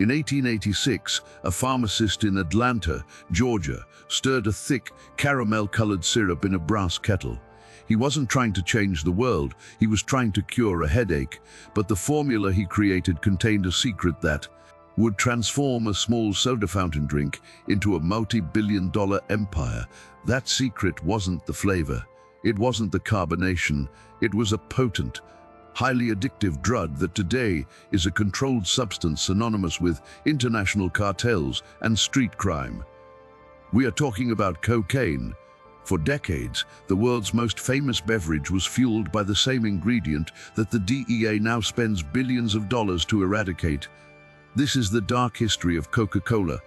In 1886, a pharmacist in Atlanta, Georgia, stirred a thick, caramel-colored syrup in a brass kettle. He wasn't trying to change the world, he was trying to cure a headache, but the formula he created contained a secret that would transform a small soda fountain drink into a multi-billion-dollar empire. That secret wasn't the flavor, it wasn't the carbonation, it was a potent, highly addictive drug that today is a controlled substance synonymous with international cartels and street crime. We are talking about cocaine. For decades, the world's most famous beverage was fueled by the same ingredient that the DEA now spends billions of dollars to eradicate. This is the dark history of Coca-Cola,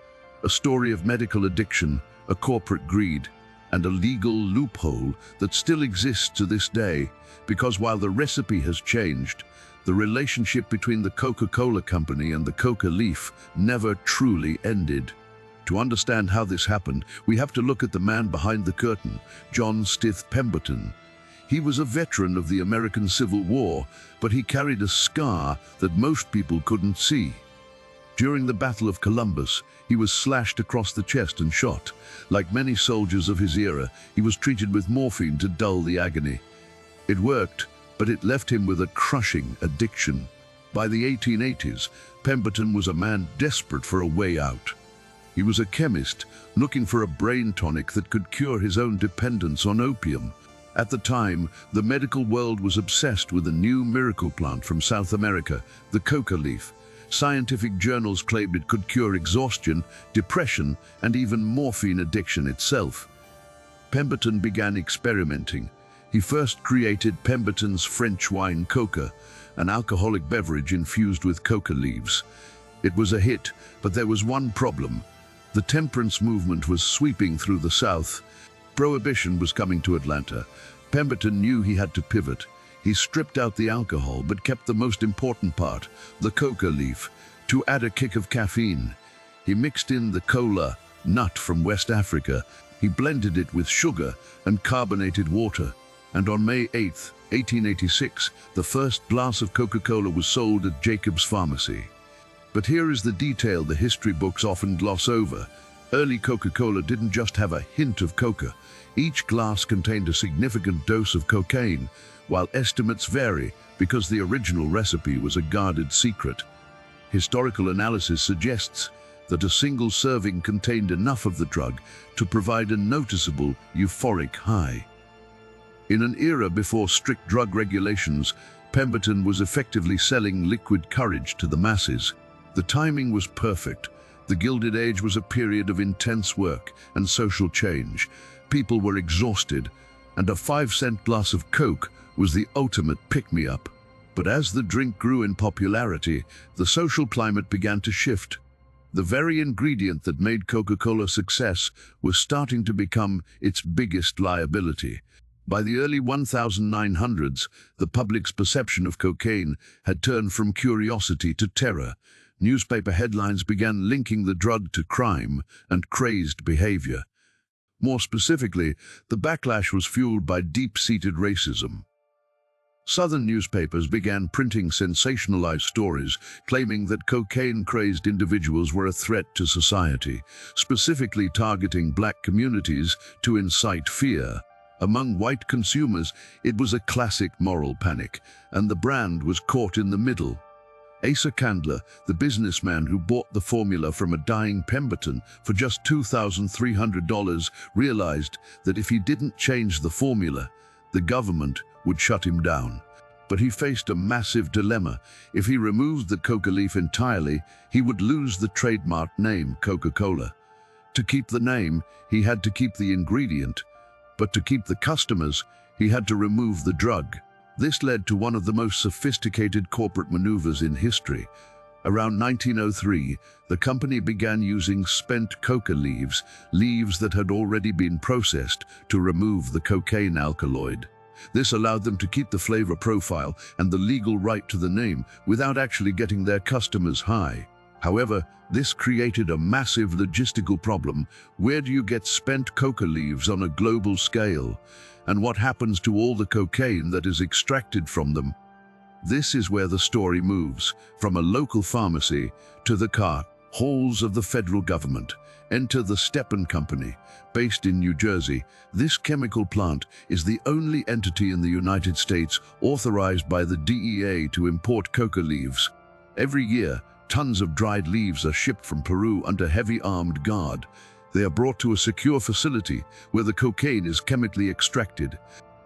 a story of medical addiction, a corporate greed, and a legal loophole that still exists to this day, because while the recipe has changed, the relationship between the Coca-Cola company and the coca leaf never truly ended. To understand how this happened, we have to look at the man behind the curtain, John Pemberton. He was a veteran of the American Civil War, but he carried a scar that most people couldn't see. During the Battle of Columbus, he was slashed across the chest and shot. Like many soldiers of his era, he was treated with morphine to dull the agony. It worked, but it left him with a crushing addiction. By the 1880s, Pemberton was a man desperate for a way out. He was a chemist looking for a brain tonic that could cure his own dependence on opium. At the time, the medical world was obsessed with a new miracle plant from South America, the coca leaf. Scientific journals claimed it could cure exhaustion, depression, and even morphine addiction itself. Pemberton began experimenting. He first created Pemberton's French wine coca, an alcoholic beverage infused with coca leaves. It was a hit, but there was one problem. The temperance movement was sweeping through the South. Prohibition was coming to Atlanta. Pemberton knew he had to pivot. He stripped out the alcohol but kept the most important part, the coca leaf, to add a kick of caffeine. He mixed in the cola nut from West Africa. He blended it with sugar and carbonated water. And on May 8, 1886, the first glass of Coca-Cola was sold at Jacob's Pharmacy. But here is the detail the history books often gloss over. Early Coca-Cola didn't just have a hint of coca. Each glass contained a significant dose of cocaine, while estimates vary because the original recipe was a guarded secret. Historical analysis suggests that a single serving contained enough of the drug to provide a noticeable euphoric high. In an era before strict drug regulations, Pemberton was effectively selling liquid courage to the masses. The timing was perfect. The Gilded Age was a period of intense work and social change. People were exhausted, and a 5-cent glass of Coke was the ultimate pick-me-up. But as the drink grew in popularity, the social climate began to shift. The very ingredient that made Coca-Cola a success was starting to become its biggest liability. By the early 1900s, the public's perception of cocaine had turned from curiosity to terror. Newspaper headlines began linking the drug to crime and crazed behavior. More specifically, the backlash was fueled by deep-seated racism. Southern newspapers began printing sensationalized stories claiming that cocaine-crazed individuals were a threat to society, specifically targeting black communities to incite fear. Among white consumers, it was a classic moral panic, and the brand was caught in the middle. Asa Candler, the businessman who bought the formula from a dying Pemberton for just $2,300, realized that if he didn't change the formula, the government would shut him down. But he faced a massive dilemma. If he removed the coca leaf entirely, he would lose the trademark name Coca-Cola. To keep the name, he had to keep the ingredient, but to keep the customers, he had to remove the drug. This led to one of the most sophisticated corporate maneuvers in history. Around 1903, the company began using spent coca leaves, leaves that had already been processed, to remove the cocaine alkaloid. This allowed them to keep the flavor profile and the legal right to the name without actually getting their customers high. However, this created a massive logistical problem. Where do you get spent coca leaves on a global scale? And what happens to all the cocaine that is extracted from them? This is where the story moves, from a local pharmacy to the cart halls of the federal government. Enter the Stepan Company, based in New Jersey. This chemical plant is the only entity in the United States authorized by the DEA to import coca leaves. Every year, tons of dried leaves are shipped from Peru under heavy armed guard. They are brought to a secure facility where the cocaine is chemically extracted.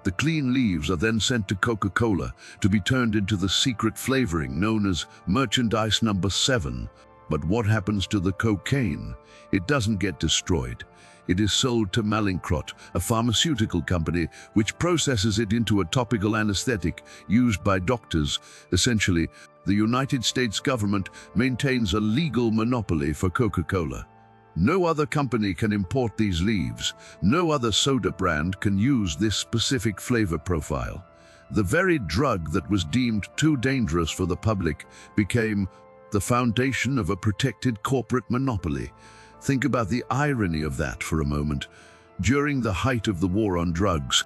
The clean leaves are then sent to Coca-Cola to be turned into the secret flavoring known as merchandise number 7. But what happens to the cocaine? It doesn't get destroyed. It is sold to Mallinckrodt, a pharmaceutical company which processes it into a topical anesthetic used by doctors. Essentially, the United States government maintains a legal monopoly for Coca-Cola. No other company can import these leaves. No other soda brand can use this specific flavor profile. The very drug that was deemed too dangerous for the public became the foundation of a protected corporate monopoly. Think about the irony of that for a moment. During the height of the war on drugs,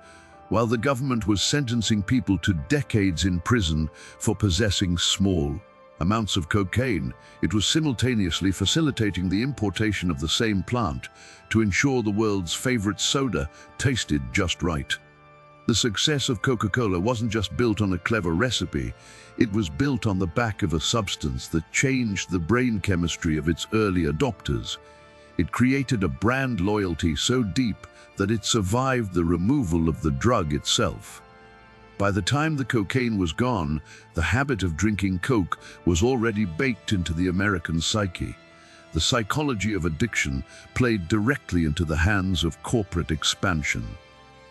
while the government was sentencing people to decades in prison for possessing small amounts of cocaine, it was simultaneously facilitating the importation of the same plant to ensure the world's favorite soda tasted just right. The success of Coca-Cola wasn't just built on a clever recipe, it was built on the back of a substance that changed the brain chemistry of its early adopters. It created a brand loyalty so deep that it survived the removal of the drug itself. By the time the cocaine was gone, the habit of drinking Coke was already baked into the American psyche. The psychology of addiction played directly into the hands of corporate expansion.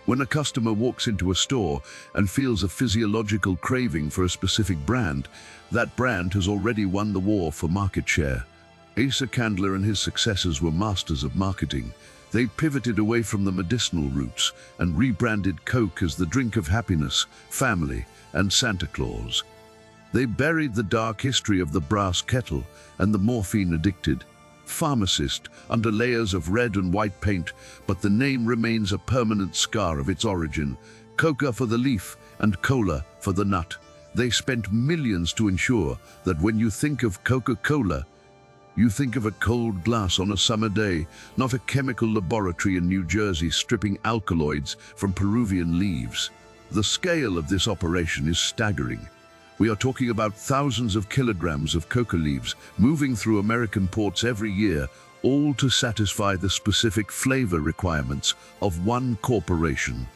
When a customer walks into a store and feels a physiological craving for a specific brand, that brand has already won the war for market share. Asa Candler and his successors were masters of marketing. They pivoted away from the medicinal roots and rebranded Coke as the drink of happiness, family, and Santa Claus. They buried the dark history of the brass kettle and the morphine-addicted pharmacist under layers of red and white paint, but the name remains a permanent scar of its origin. Coca for the leaf and cola for the nut. They spent millions to ensure that when you think of Coca-Cola, you think of a cold glass on a summer day, not a chemical laboratory in New Jersey stripping alkaloids from Peruvian leaves. The scale of this operation is staggering. We are talking about thousands of kilograms of coca leaves moving through American ports every year, all to satisfy the specific flavor requirements of one corporation.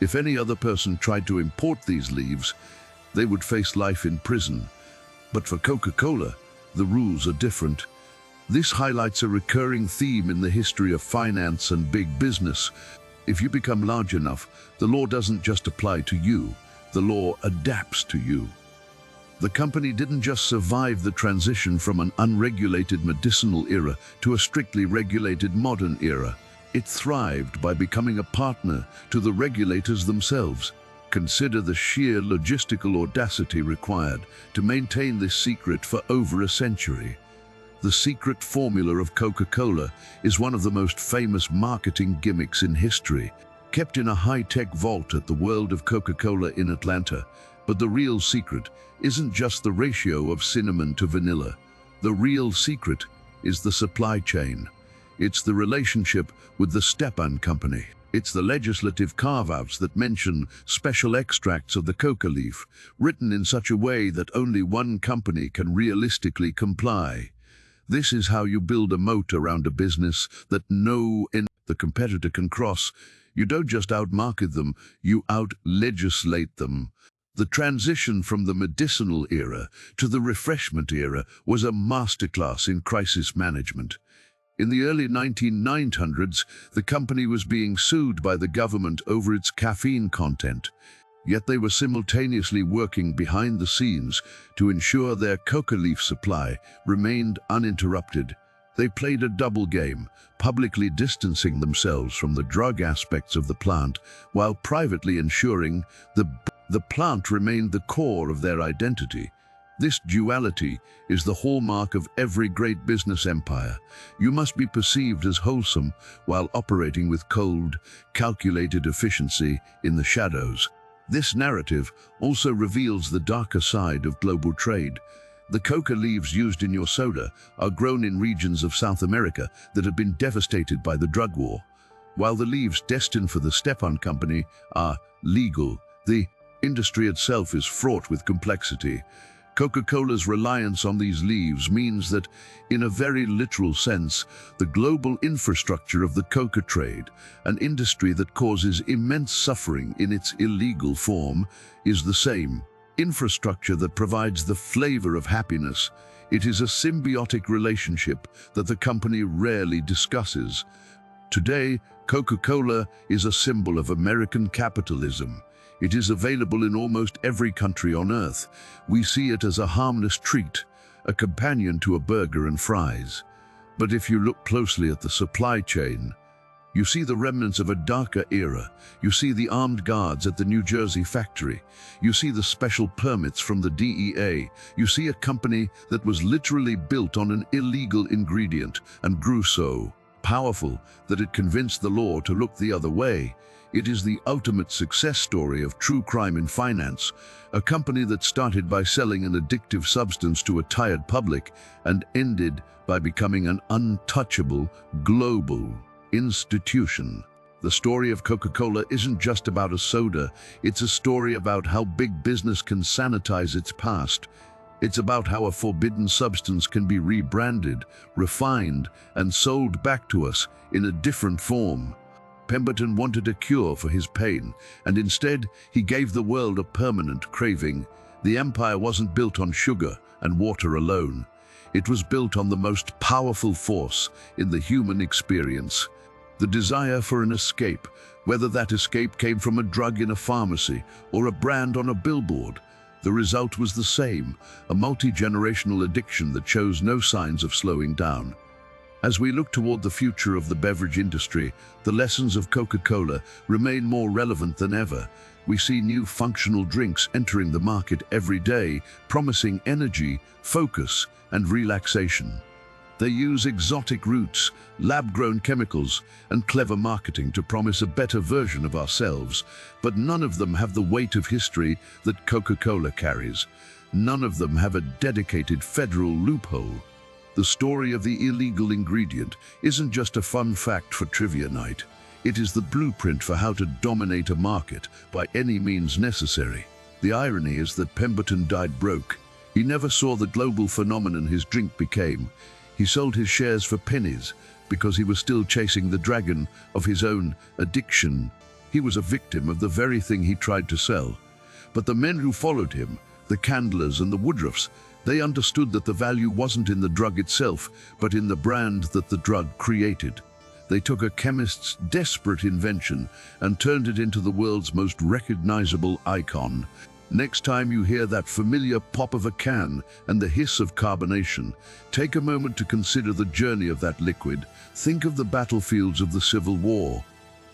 If any other person tried to import these leaves, they would face life in prison. But for Coca-Cola, the rules are different. This highlights a recurring theme in the history of finance and big business. If you become large enough, the law doesn't just apply to you, the law adapts to you. The company didn't just survive the transition from an unregulated medicinal era to a strictly regulated modern era. It thrived by becoming a partner to the regulators themselves. Consider the sheer logistical audacity required to maintain this secret for over a century. The secret formula of Coca-Cola is one of the most famous marketing gimmicks in history, kept in a high-tech vault at the World of Coca-Cola in Atlanta. But the real secret isn't just the ratio of cinnamon to vanilla. The real secret is the supply chain. It's the relationship with the Stepan Company. It's the legislative carve-outs that mention special extracts of the coca leaf, written in such a way that only one company can realistically comply. This is how you build a moat around a business that no competitor can cross. You don't just outmarket them, you out-legislate them. The transition from the medicinal era to the refreshment era was a masterclass in crisis management. In the early 1900s, the company was being sued by the government over its caffeine content, yet they were simultaneously working behind the scenes to ensure their coca leaf supply remained uninterrupted. They played a double game, publicly distancing themselves from the drug aspects of the plant, while privately ensuring the plant remained the core of their identity. This duality is the hallmark of every great business empire. You must be perceived as wholesome while operating with cold, calculated efficiency in the shadows. This narrative also reveals the darker side of global trade. The coca leaves used in your soda are grown in regions of South America that have been devastated by the drug war. While the leaves destined for the Stepan Company are legal, the industry itself is fraught with complexity. Coca-Cola's reliance on these leaves means that, in a very literal sense, the global infrastructure of the coca trade, an industry that causes immense suffering in its illegal form, is the same infrastructure that provides the flavor of happiness. It is a symbiotic relationship that the company rarely discusses. Today, Coca-Cola is a symbol of American capitalism. It is available in almost every country on Earth. We see it as a harmless treat, a companion to a burger and fries. But if you look closely at the supply chain, you see the remnants of a darker era. You see the armed guards at the New Jersey factory. You see the special permits from the DEA. You see a company that was literally built on an illegal ingredient and grew so powerful that it convinced the law to look the other way. It is the ultimate success story of true crime in finance, a company that started by selling an addictive substance to a tired public and ended by becoming an untouchable global institution. The story of Coca-Cola isn't just about a soda, it's a story about how big business can sanitize its past. It's about how a forbidden substance can be rebranded, refined, and sold back to us in a different form. Pemberton wanted a cure for his pain, and instead he gave the world a permanent craving. The empire wasn't built on sugar and water alone. It was built on the most powerful force in the human experience, the desire for an escape, whether that escape came from a drug in a pharmacy or a brand on a billboard. The result was the same, a multi-generational addiction that shows no signs of slowing down. As we look toward the future of the beverage industry, the lessons of Coca-Cola remain more relevant than ever. We see new functional drinks entering the market every day, promising energy, focus, and relaxation. They use exotic roots, lab-grown chemicals, and clever marketing to promise a better version of ourselves, but none of them have the weight of history that Coca-Cola carries. None of them have a dedicated federal loophole. The story of the illegal ingredient isn't just a fun fact for trivia night. It is the blueprint for how to dominate a market by any means necessary. The irony is that Pemberton died broke. He never saw the global phenomenon his drink became. He sold his shares for pennies because he was still chasing the dragon of his own addiction. He was a victim of the very thing he tried to sell. But the men who followed him, the Candlers and the Woodruffs, they understood that the value wasn't in the drug itself, but in the brand that the drug created. They took a chemist's desperate invention and turned it into the world's most recognizable icon. Next time you hear that familiar pop of a can and the hiss of carbonation, take a moment to consider the journey of that liquid. Think of the battlefields of the Civil War,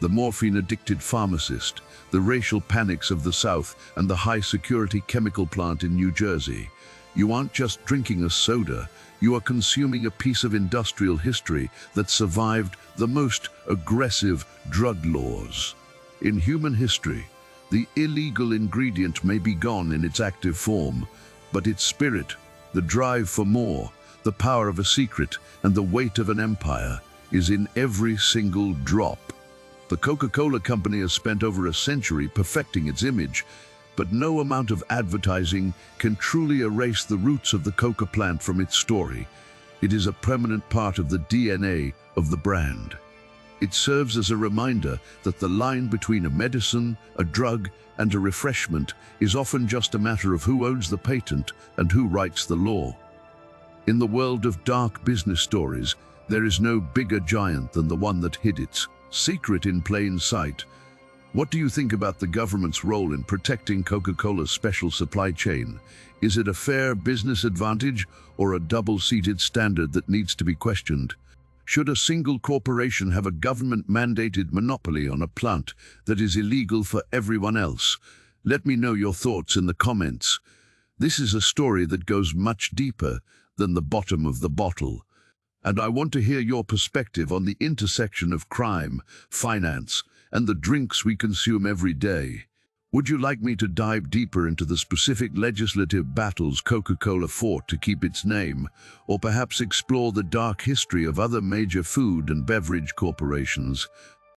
the morphine-addicted pharmacist, the racial panics of the South, and the high-security chemical plant in New Jersey. You aren't just drinking a soda, you are consuming a piece of industrial history that survived the most aggressive drug laws. In human history, the illegal ingredient may be gone in its active form, but its spirit, the drive for more, the power of a secret, and the weight of an empire is in every single drop. The Coca-Cola Company has spent over a century perfecting its image, but no amount of advertising can truly erase the roots of the Coca plant from its story. It is a permanent part of the DNA of the brand. It serves as a reminder that the line between a medicine, a drug, and a refreshment is often just a matter of who owns the patent and who writes the law. In the world of dark business stories, there is no bigger giant than the one that hid its secret in plain sight. What do you think about the government's role in protecting Coca-Cola's special supply chain? Is it a fair business advantage or a double-seated standard that needs to be questioned? Should a single corporation have a government-mandated monopoly on a plant that is illegal for everyone else? Let me know your thoughts in the comments. This is a story that goes much deeper than the bottom of the bottle. And I want to hear your perspective on the intersection of crime, finance, and the drinks we consume every day. Would you like me to dive deeper into the specific legislative battles Coca-Cola fought to keep its name, or perhaps explore the dark history of other major food and beverage corporations?